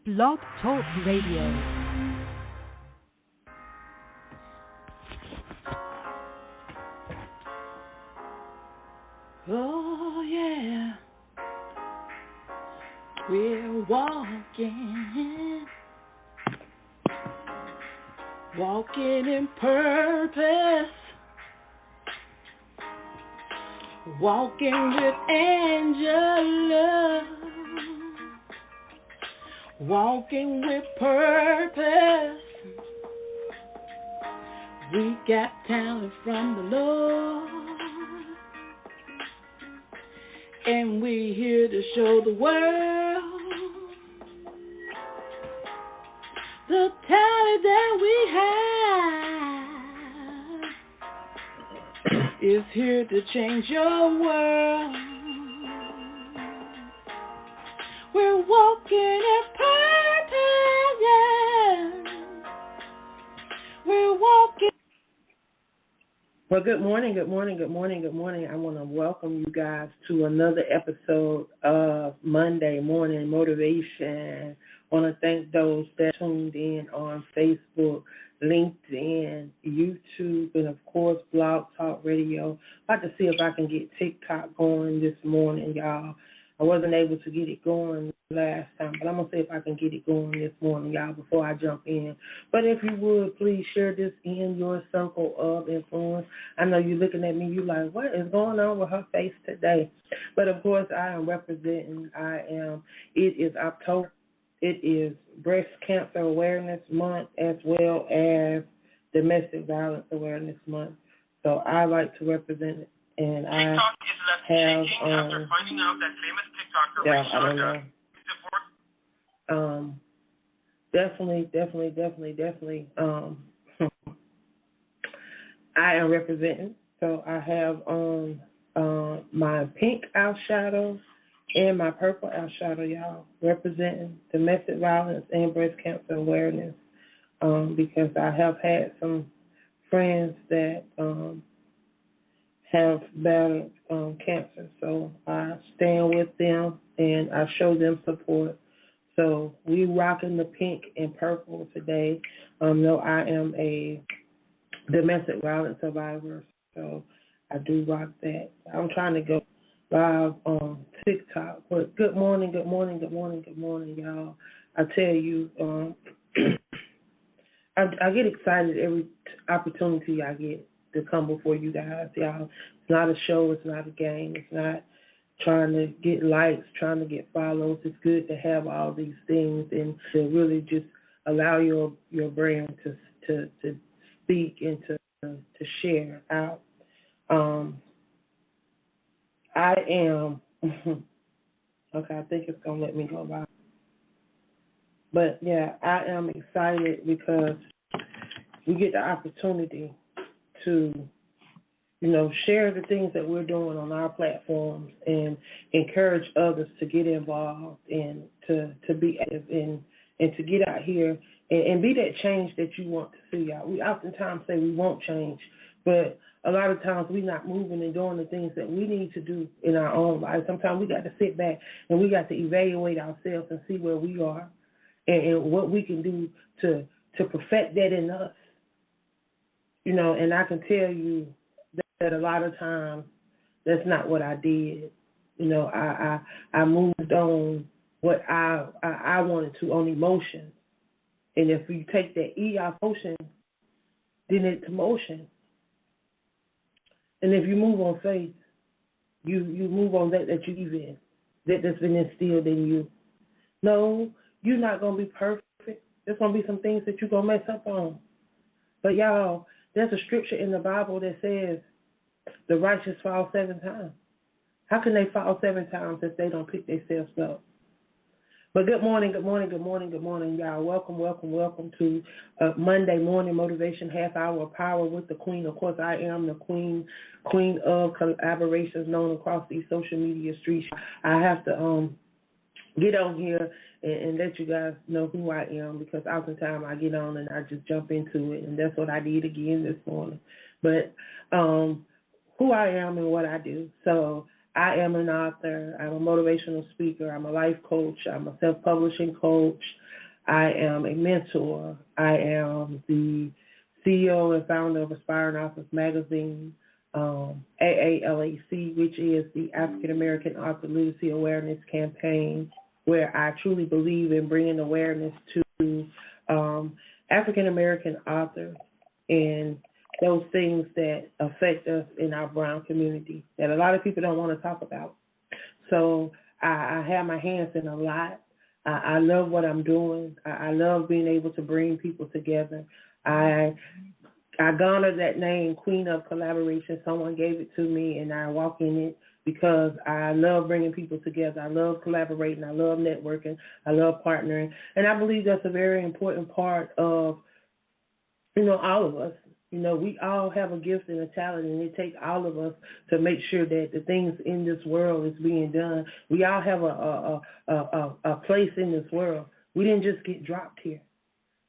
Blog Talk Radio. Oh, yeah, we're walking in purpose, walking with Angela, walking with purpose. We got talent from the Lord, and we're here to show the world the talent that we have is here to change your world. We're walking in purpose, yeah. We're walking. Well, good morning. I want to welcome you guys to another episode of Monday Morning Motivation. I want to thank those that tuned in on Facebook, LinkedIn, YouTube, and, of course, Blog Talk Radio. About to see if I can get TikTok going this morning, y'all. I wasn't able to get it going last time, but I'm going to see if I can get it going this morning, y'all, before I jump in. But if you would, please share this in your circle of influence. I know you're looking at me, you're like, what is going on with her face today? But, of course, I am representing. It is October. It is Breast Cancer Awareness Month as well as Domestic Violence Awareness Month. So I like to represent it. And I have, after finding out that famous TikToker, yeah, I don't know. Definitely. I am representing. So I have on my pink eyeshadow and my purple eyeshadow, y'all, representing domestic violence and breast cancer awareness, because I have had some friends that have battled cancer. So I stand with them and I show them support. So we rocking the pink and purple today. No, I am a domestic violence survivor, so I do rock that. I'm trying to go live on TikTok. But good morning, y'all. I tell you, I get excited every opportunity I get to come before you guys, y'all. It's not a show. It's not a game. It's not trying to get likes, trying to get follows. It's good to have all these things and to really just allow your brand to speak and to share out. I am, okay, I think it's going to let me go by. But, yeah, I am excited because we get the opportunity to, share the things that we're doing on our platforms and encourage others to get involved and to be active and to get out here and be that change that you want to see out. We oftentimes say we won't change, but a lot of times we're not moving and doing the things that we need to do in our own lives. Sometimes we got to sit back and we got to evaluate ourselves and see where we are and what we can do to perfect that in us. And I can tell you that a lot of times that's not what I did. I moved on what I wanted to on emotion. And if you take that E out of motion, then it's motion. And if you move on faith, you move on that you believe in, that's been instilled in you. No, you're not going to be perfect. There's going to be some things that you're going to mess up on. But, y'all, there's a scripture in the Bible that says the righteous fall 7 times. How can they fall 7 times if they don't pick themselves up? But good morning, y'all. Welcome to Monday Morning Motivation, half hour of power with the Queen. Of course, I am the Queen of collaborations known across these social media streets. I have to get on here and let you guys know who I am, because oftentimes I get on and I just jump into it, and that's what I did again this morning. But who I am and what I do. So I am an author. I'm a motivational speaker. I'm a life coach. I'm a self-publishing coach. I am a mentor. I am the CEO and founder of Aspiring Authors Magazine, AAALAC, which is the African American Author Literacy Awareness Campaign, where I truly believe in bringing awareness to African American authors and those things that affect us in our brown community that a lot of people don't want to talk about. So I have my hands in a lot. I love what I'm doing. I love being able to bring people together. I garnered that name, Queen of Collaboration. Someone gave it to me, and I walk in it because I love bringing people together. I love collaborating. I love networking. I love partnering. And I believe that's a very important part of, all of us. We all have a gift and a talent, and it takes all of us to make sure that the things in this world is being done. We all have a place in this world. We didn't just get dropped here.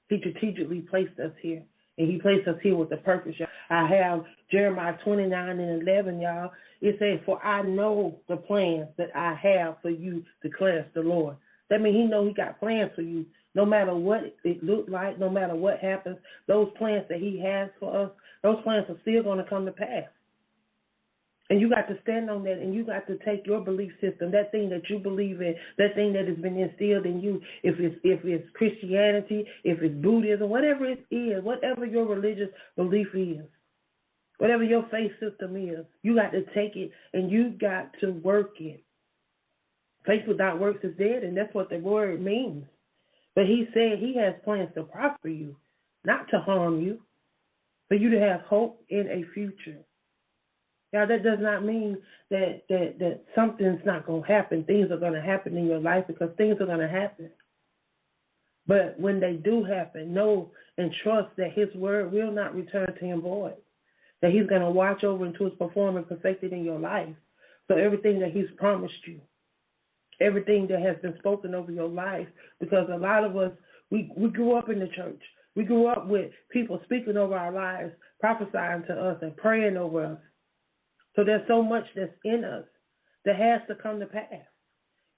He strategically placed us here, and he placed us here with a purpose. I have Jeremiah 29:11, y'all. It says, "For I know the plans that I have for you, declares the Lord." That means he knows he got plans for you. No matter what it looked like, no matter what happens, those plans that he has for us, those plans are still going to come to pass. And you got to stand on that, and you got to take your belief system, that thing that you believe in, that thing that has been instilled in you, if it's Christianity, if it's Buddhism, whatever it is, whatever your religious belief is, whatever your faith system is, you got to take it and you got to work it. Faith without works is dead, and that's what the word means. But he said he has plans to prosper you, not to harm you, for you to have hope in a future. Now, that does not mean that something's not going to happen. Things are going to happen in your life because things are going to happen. But when they do happen, know and trust that his word will not return to him void, that he's going to watch over until it's performed and perfected in your life. So everything that he's promised you, everything that has been spoken over your life, because a lot of us, we grew up in the church. We grew up with people speaking over our lives, prophesying to us and praying over us. So there's so much that's in us that has to come to pass.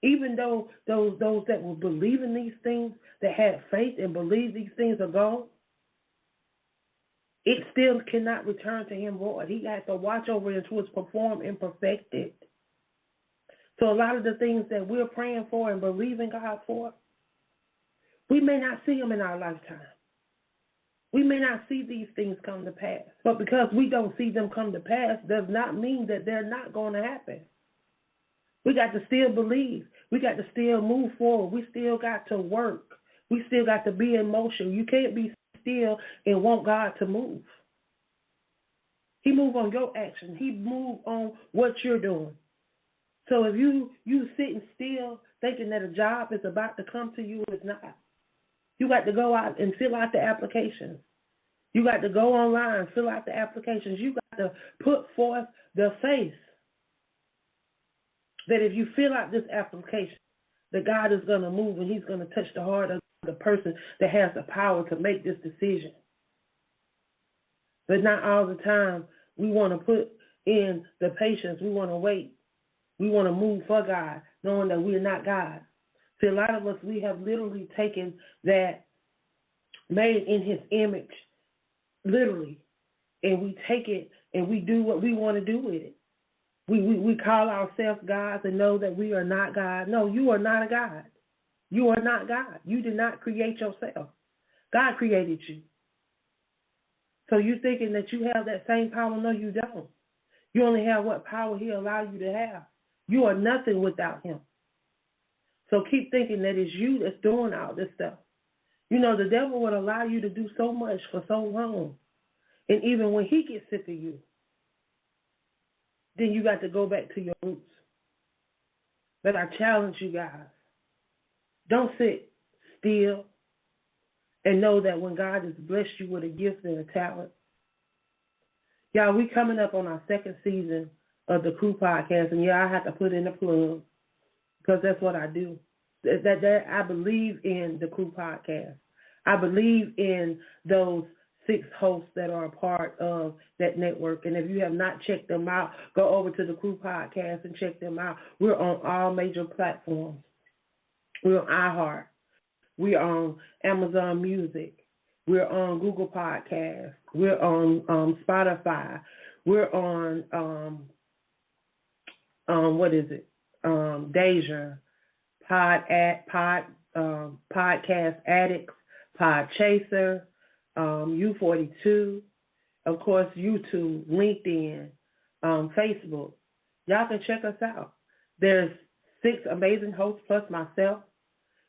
Even though those that will believe in these things, that had faith and believe these things are gone, it still cannot return to him void. He has to watch over it until it's performed and perfected. So a lot of the things that we're praying for and believing God for, we may not see them in our lifetime. We may not see these things come to pass. But because we don't see them come to pass does not mean that they're not going to happen. We got to still believe. We got to still move forward. We still got to work. We still got to be in motion. You can't be still and want God to move. He move on your action. He move on what you're doing. So if you sitting still thinking that a job is about to come to you, it's not. You got to go out and fill out the applications. You got to go online, fill out the applications. You got to put forth the faith that if you fill out this application, that God is going to move and he's going to touch the heart of the person that has the power to make this decision. But not all the time we want to put in the patience. We want to wait. We want to move for God, knowing that we are not God. See, a lot of us, we have literally taken that made in his image, literally, and we take it and we do what we want to do with it. We call ourselves gods and know that we are not God. No, you are not a God. You are not God. You did not create yourself. God created you. So you're thinking that you have that same power. No, you don't. You only have what power he allowed you to have. You are nothing without him. So keep thinking that it's you that's doing all this stuff. The devil would allow you to do so much for so long. And even when he gets sick of you, then you got to go back to your roots. But I challenge you guys, don't sit still and know that when God has blessed you with a gift and a talent. Y'all, we coming up on our second season of the Crew Podcast, and I have to put in a plug because that's what I do. That I believe in the Crew Podcast. I believe in those 6 hosts that are a part of that network. And if you have not checked them out, go over to the Crew Podcast and check them out. We're on all major platforms. We're on iHeart. We're on Amazon Music. We're on Google Podcasts. We're on Spotify. We're on Deja, Podcast Addicts, Podchaser, U42, of course, YouTube, LinkedIn, Facebook. Y'all can check us out. There's 6 amazing hosts plus myself.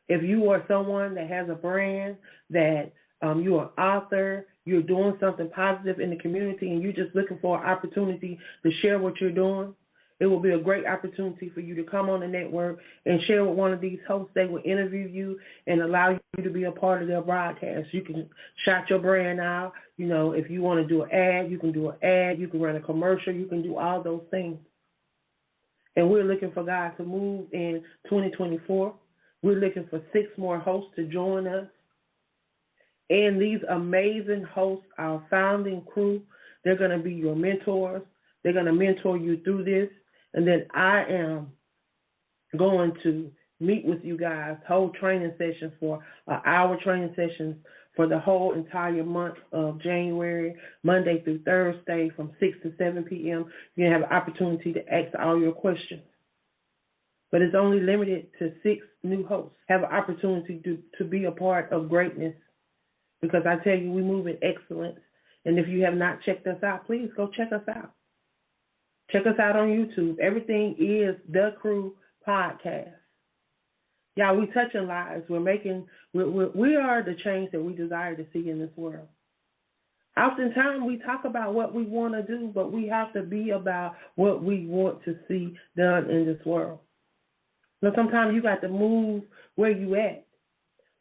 If you are someone that has a brand, that you're an author, you're doing something positive in the community, and you're just looking for an opportunity to share what you're doing, it will be a great opportunity for you to come on the network and share with one of these hosts. They will interview you and allow you to be a part of their broadcast. You can shout your brand out. You know, if you want to do an ad, you can do an ad. You can run a commercial. You can do all those things. And we're looking for God to move in 2024. We're looking for 6 more hosts to join us. And these amazing hosts, our founding crew, they're going to be your mentors. They're going to mentor you through this. And then I am going to meet with you guys, whole training sessions for hour training sessions for the whole entire month of January, Monday through Thursday from 6 to 7 p.m. You're going to have an opportunity to ask all your questions. But it's only limited to 6 new hosts. Have an opportunity to be a part of greatness, because I tell you, we move in excellence. And if you have not checked us out, please go check us out. Check us out on YouTube. Everything is The Crew Podcast. Y'all, we touching lives. We are the change that we desire to see in this world. Oftentimes we talk about what we want to do, but we have to be about what we want to see done in this world. Now, sometimes you got to move where you at.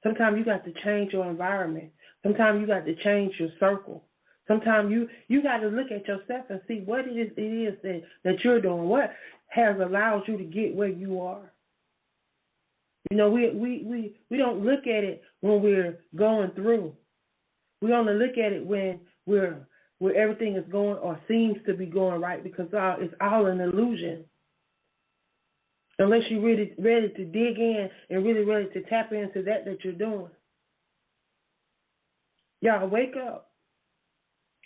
Sometimes you got to change your environment. Sometimes you got to change your circle. Sometimes you got to look at yourself and see what it is that you're doing. What has allowed you to get where you are? You know, we don't look at it when we're going through. We only look at it when where everything is going or seems to be going right, because it's all an illusion. Unless you're really ready to dig in and really ready to tap into that you're doing. Y'all, wake up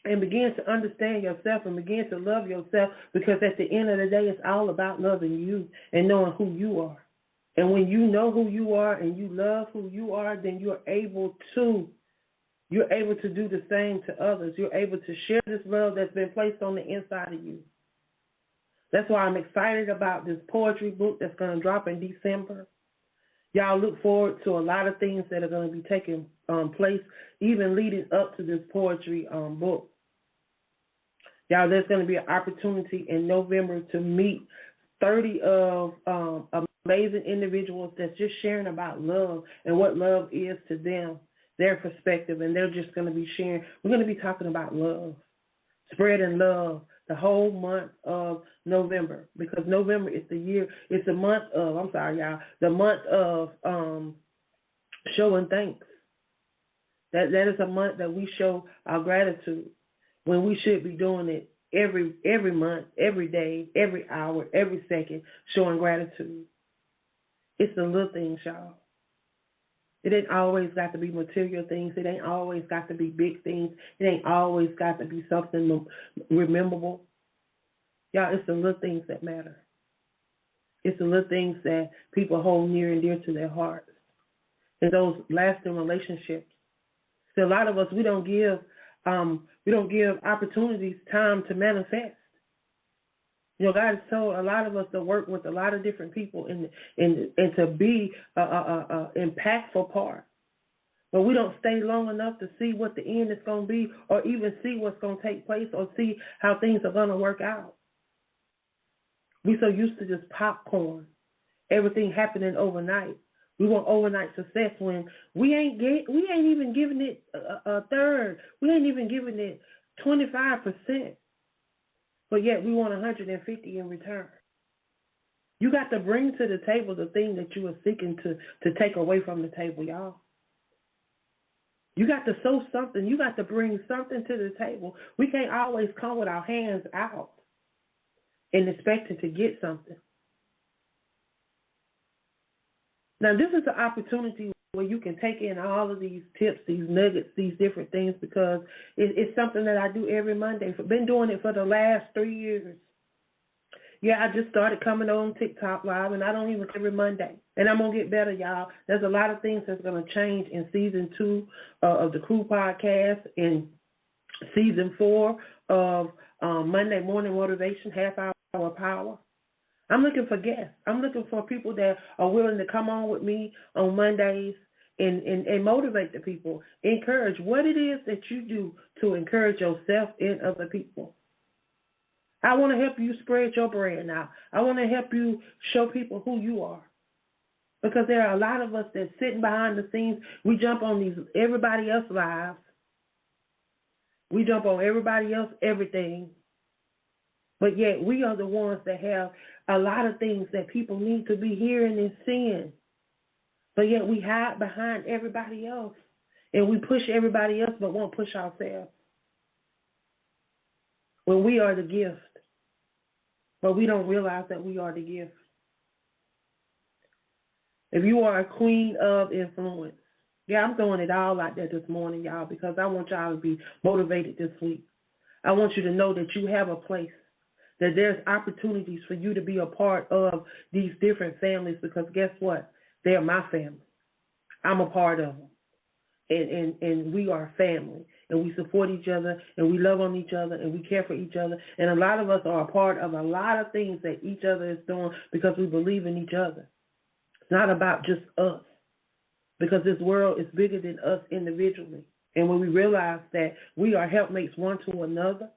and begin to understand yourself and begin to love yourself, because at the end of the day, it's all about loving you and knowing who you are. And when you know who you are and you love who you are, then you're able to do the same to others. You're able to share this love that's been placed on the inside of you. That's why I'm excited about this poetry book that's going to drop in December. Y'all look forward to a lot of things that are going to be taking place, even leading up to this poetry book. Y'all, there's going to be an opportunity in November to meet 30 of amazing individuals that's just sharing about love and what love is to them, their perspective, and they're just going to be sharing. We're going to be talking about love, spreading love the whole month of November, because November is the month of showing thanks. That is a month that we show our gratitude, when we should be doing it every month, every day, every hour, every second, showing gratitude. It's the little things, y'all. It ain't always got to be material things. It ain't always got to be big things. It ain't always got to be something rememberable. Y'all, it's the little things that matter. It's the little things that people hold near and dear to their hearts. And those lasting relationships. So a lot of us, we don't give opportunities time to manifest. You know, God has told a lot of us to work with a lot of different people and to be an impactful part. But we don't stay long enough to see what the end is going to be, or even see what's going to take place, or see how things are going to work out. We're so used to just popcorn, everything happening overnight. We want overnight success when we ain't even giving it a third. We ain't even giving it 25%. But yet we want 150 in return. You got to bring to the table the thing that you are seeking to take away from the table, y'all. You got to sow something. You got to bring something to the table. We can't always come with our hands out and expecting to get something. Now, this is an opportunity where you can take in all of these tips, these nuggets, these different things, because it's something that I do every Monday. I've been doing it for the last 3 years. Yeah, I just started coming on TikTok Live, and I don't even every Monday. And I'm going to get better, y'all. There's a lot of things that's going to change in Season 2 of the Crew Podcast, and Season 4 of Monday Morning Motivation, Half Hour Power. I'm looking for guests. I'm looking for people that are willing to come on with me on Mondays and motivate the people, encourage what it is that you do to encourage yourself and other people. I want to help you spread your brand now. I want to help you show people who you are. Because there are a lot of us that's sitting behind the scenes. We jump on these everybody else lives. We jump on everybody else everything. But yet we are the ones that have a lot of things that people need to be hearing and seeing. But yet we hide behind everybody else. And we push everybody else but won't push ourselves. When we are the gift. But we don't realize that we are the gift. If you are a queen of influence, yeah, I'm throwing it all out there this morning, y'all, because I want y'all to be motivated this week. I want you to know that you have a place, that there's opportunities for you to be a part of these different families, because guess what? They're my family. I'm a part of them. And we are family, and we support each other, and we love on each other, and we care for each other. And a lot of us are a part of a lot of things that each other is doing because we believe in each other. It's not about just us, because this world is bigger than us individually. And when we realize that we are helpmates one to another,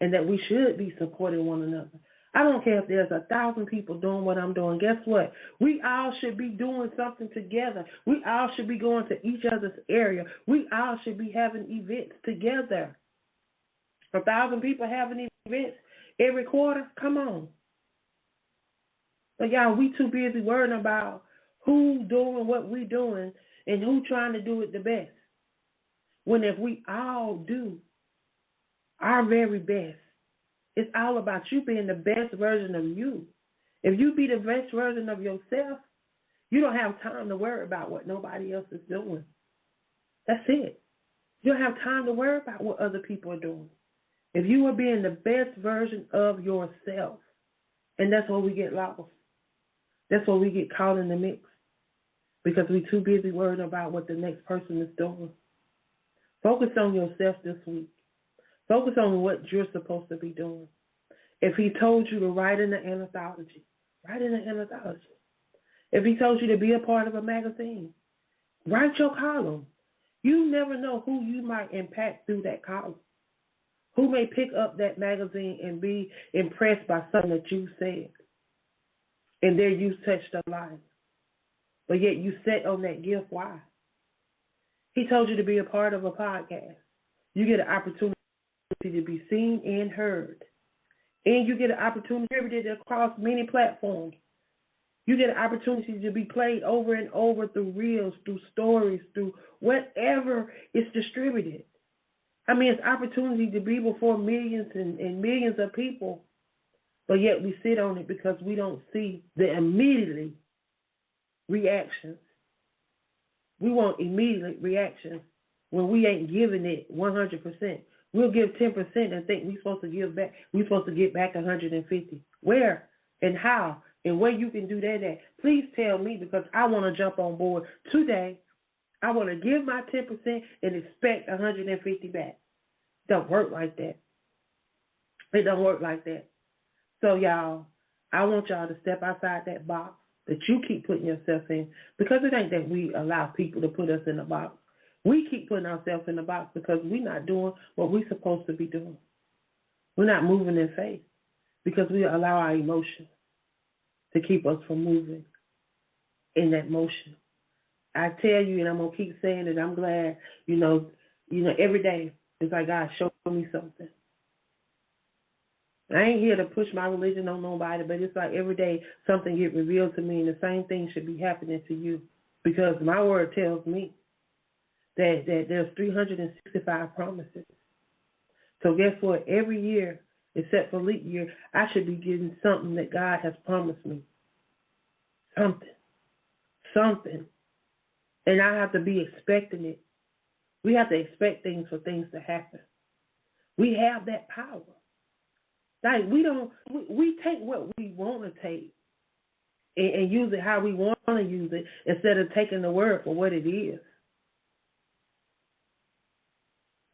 and that we should be supporting one another. I don't care if there's 1,000 people doing what I'm doing. Guess what? We all should be doing something together. We all should be going to each other's area. We all should be having events together. 1,000 people having events every quarter? Come on. But y'all, we too busy worrying about who doing what we doing and who trying to do it the best. When if we all do our very best, it's all about you being the best version of you. If you be the best version of yourself, you don't have time to worry about what nobody else is doing. That's it. You don't have time to worry about what other people are doing. If you are being the best version of yourself, and that's where we get lost. That's where we get caught in the mix, because we're too busy worrying about what the next person is doing. Focus on yourself this week. Focus on what you're supposed to be doing. If he told you to write in the anthology, write in the anthology. If he told you to be a part of a magazine, write your column. You never know who you might impact through that column. Who may pick up that magazine and be impressed by something that you said. And there you touched a life. But yet you sat on that gift. Why? He told you to be a part of a podcast. You get an opportunity to be seen and heard. And you get an opportunity to be distributed across many platforms. You get an opportunity to be played over and over through reels, through stories, through whatever is distributed. I mean, it's opportunity to be before millions and millions of people, but yet we sit on it because we don't see the immediate reactions. We want immediate reactions when we ain't giving it 100%. We'll give 10% and think we're supposed to give back. We're supposed to get back 150. Where and how and where you can do that at? Please tell me, because I want to jump on board today. I want to give my 10% and expect 150 back. It don't work like that. It don't work like that. So, y'all, I want y'all to step outside that box that you keep putting yourself in, because it ain't that we allow people to put us in a box. We keep putting ourselves in the box because we're not doing what we're supposed to be doing. We're not moving in faith because we allow our emotions to keep us from moving in that motion. I tell you, and I'm going to keep saying it, I'm glad, you know, every day it's like God showed me something. I ain't here to push my religion on nobody, but it's like every day something get revealed to me, and the same thing should be happening to you, because my word tells me that there's 365 promises. So guess what? Every year, except for leap year, I should be getting something that God has promised me. Something. And I have to be expecting it. We have to expect things for things to happen. We have that power. Like we take what we want to take and use it how we want to use it instead of taking the word for what it is.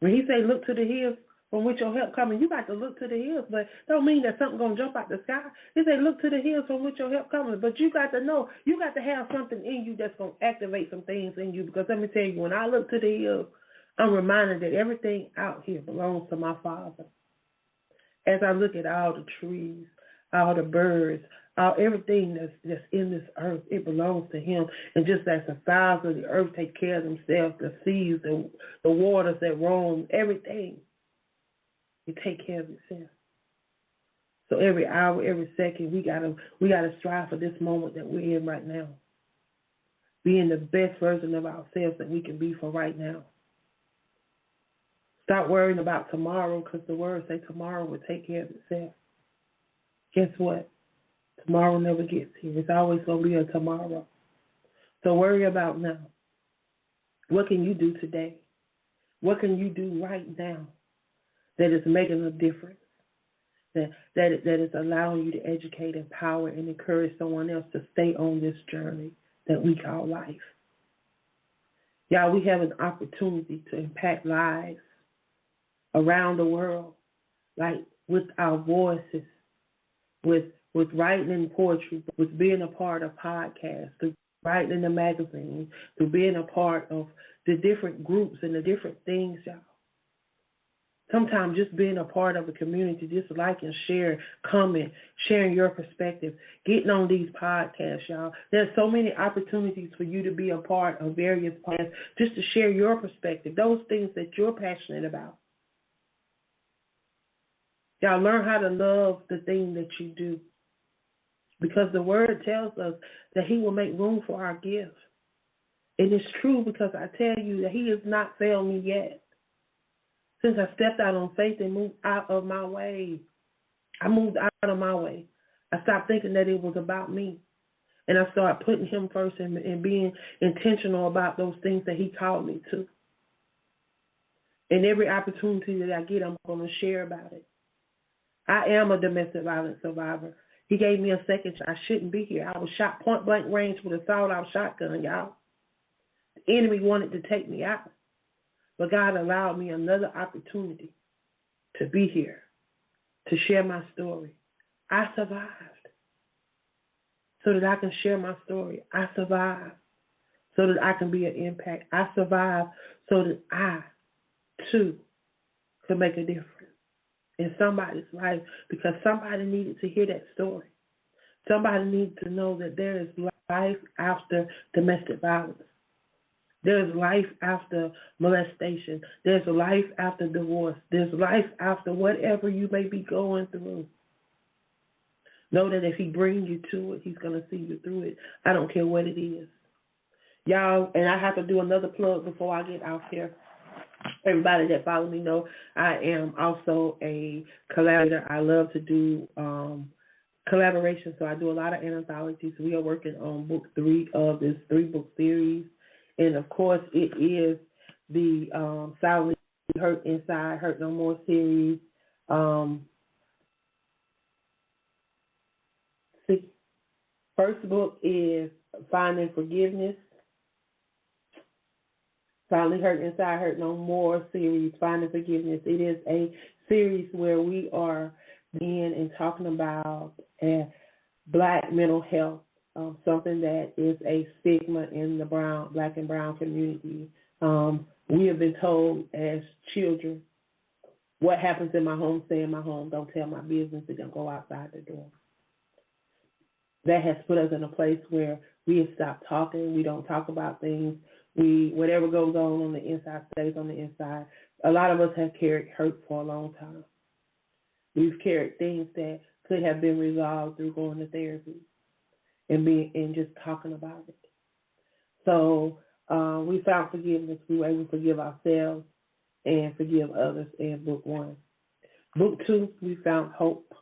When he say look to the hills from which your help coming, you got to look to the hills, but don't mean that something gonna jump out the sky. He say look to the hills from which your help coming, but you got to know, you got to have something in you that's gonna activate some things in you. Because let me tell you, when I look to the hills, I'm reminded that everything out here belongs to my Father. As I look at all the trees, all the birds, everything that's in this earth, it belongs to him. And just as the fowls of the earth take care of themselves, the seas, the waters that roam, everything, it take care of itself. So every hour, every second, we gotta strive for this moment that we're in right now. Being the best version of ourselves that we can be for right now. Stop worrying about tomorrow, because the word say tomorrow will take care of itself. Guess what? Tomorrow never gets here. It's always going to be a tomorrow. So worry about now. What can you do today? What can you do right now that is making a difference? That is allowing you to educate, empower, and encourage someone else to stay on this journey that we call life. Y'all, we have an opportunity to impact lives around the world, like with our voices, with writing in poetry, with being a part of podcasts, through writing in the magazine, through being a part of the different groups and the different things, y'all. Sometimes just being a part of a community, just like and share, comment, sharing your perspective, getting on these podcasts, y'all. There's so many opportunities for you to be a part of various podcasts, just to share your perspective, those things that you're passionate about. Y'all learn how to love the thing that you do, because the word tells us that he will make room for our gifts. And it's true, because I tell you that he has not failed me yet. Since I stepped out on faith and moved out of my way, I moved out of my way. I stopped thinking that it was about me. And I started putting him first and being intentional about those things that he called me to. And every opportunity that I get, I'm going to share about it. I am a domestic violence survivor. He gave me a second shot. I shouldn't be here. I was shot point blank range with a sawed-off shotgun, y'all. The enemy wanted to take me out. But God allowed me another opportunity to be here, to share my story. I survived so that I can share my story. I survived so that I can be an impact. I survived so that I, too, could make a difference in somebody's life, because somebody needed to hear that story. Somebody needs to know that there is life after domestic violence. There's life after molestation. There's life after divorce. There's life after whatever you may be going through. Know that if he brings you to it, he's going to see you through it. I don't care what it is. Y'all, and I have to do another plug before I get out here. Everybody that follow me know I am also a collaborator. I love to do collaboration, so I do a lot of anthologies. We are working on book 3 of this 3-book series. And, of course, it is the Silently Hurt Inside, Hurt No More series. First book is Finding Forgiveness. Silently Hurt Inside, Hurt No More series, Finding Forgiveness. It is a series where we are being and talking about Black mental health. Something that is a stigma in the Black and brown community. We have been told as children, what happens in my home, stay in my home. Don't tell my business. It don't go outside the door. That has put us in a place where we have stopped talking. We don't talk about things. Whatever goes on the inside stays on the inside. A lot of us have carried hurt for a long time. We've carried things that could have been resolved through going to therapy and just talking about it. So we found forgiveness. We were able to forgive ourselves and forgive others in book 1. Book 2, we found hope.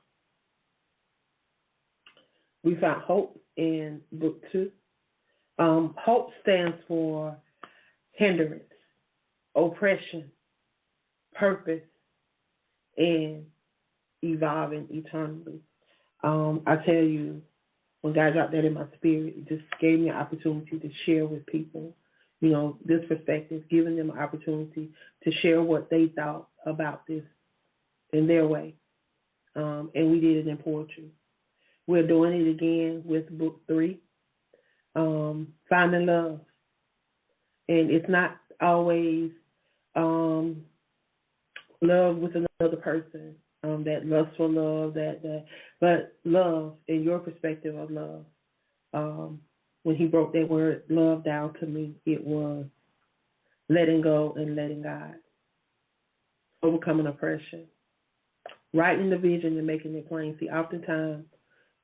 We found hope in book 2. HOPE stands for hindrance, oppression, purpose, and evolving eternally. I tell you, when God dropped that in my spirit, it just gave me an opportunity to share with people, this perspective, giving them an opportunity to share what they thought about this in their way. And we did it in poetry. We're doing it again with book 3, Finding Love. And it's not always love with another person, that lustful love, but love, in your perspective of love. When he broke that word love down to me, it was letting go and letting God, overcoming oppression, writing the vision and making it plain. See, oftentimes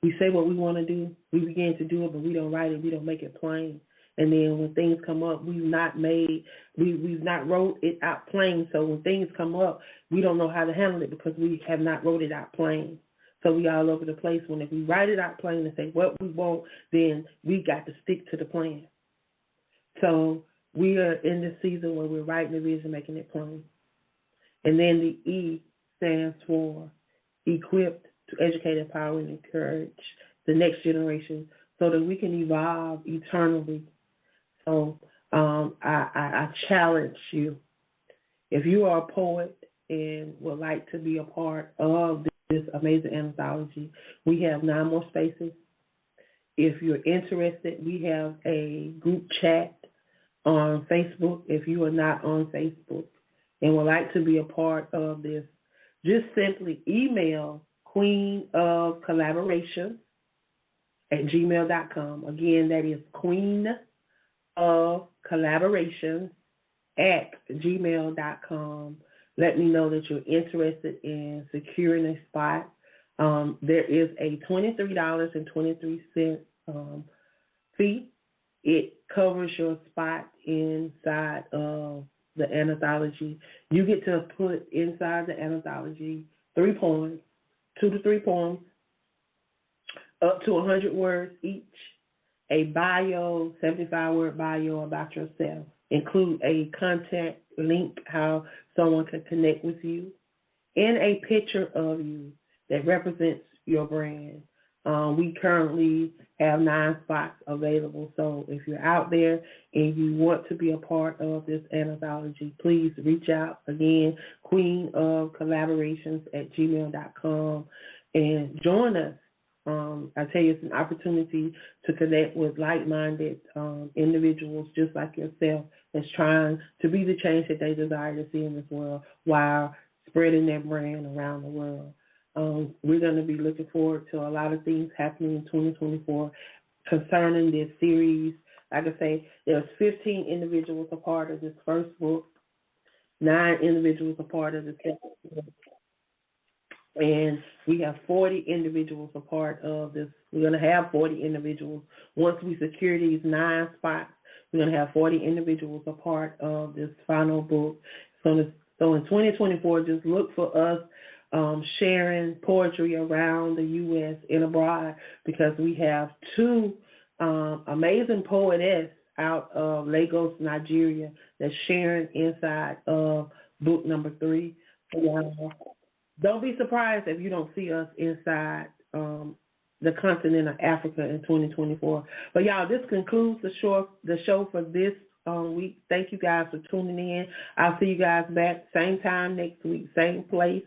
we say what we want to do, we begin to do it, but we don't write it, we don't make it plain. And then when things come up, we've not wrote it out plain. So when things come up, we don't know how to handle it because we have not wrote it out plain. So we all over the place. When if we write it out plain and say what we want, then we got to stick to the plan. So we are in this season where we're writing the vision, making it plain. And then the E stands for equipped to educate, empower, and encourage the next generation so that we can evolve eternally. So I challenge you, if you are a poet and would like to be a part of this amazing anthology, we have 9 more spaces. If you're interested, we have a group chat on Facebook. If you are not on Facebook and would like to be a part of this, just simply email QueenOfCollaborations@gmail.com. Again, that is QueenOfCollaborations@gmail.com. Let me know that you're interested in securing a spot. There is a $23.23 fee. It covers your spot inside of the anthology. You get to put inside the anthology 3 poems, 2 to 3 poems, up to 100 words each, a bio, 75-word bio about yourself, include a contact link, how someone can connect with you, and a picture of you that represents your brand. We currently have 9 spots available, so if you're out there and you want to be a part of this anthology, please reach out. Again, QueenOfCollaborations@gmail.com, and join us. I tell you, it's an opportunity to connect with like-minded individuals just like yourself that's trying to be the change that they desire to see in this world while spreading their brand around the world. We're going to be looking forward to a lot of things happening in 2024 concerning this series. Like I say, there's 15 individuals a part of this first book, 9 individuals a part of the second book, and we have 40 individuals a part of this. We're going to have 40 individuals. Once we secure these 9 spots, we're going to have 40 individuals a part of this final book. So in 2024, just look for us sharing poetry around the U.S. and abroad, because we have 2 amazing poetess out of Lagos, Nigeria, that's sharing inside of book number 3. Don't be surprised if you don't see us inside the continent of Africa in 2024. But y'all, this concludes the show for this week. Thank you guys for tuning in. I'll see you guys back same time next week, same place.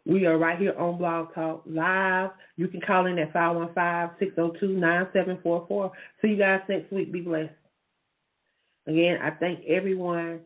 We are right here on Blog Talk Live. You can call in at 515-602-9744. See you guys next week. Be blessed. Again, I thank everyone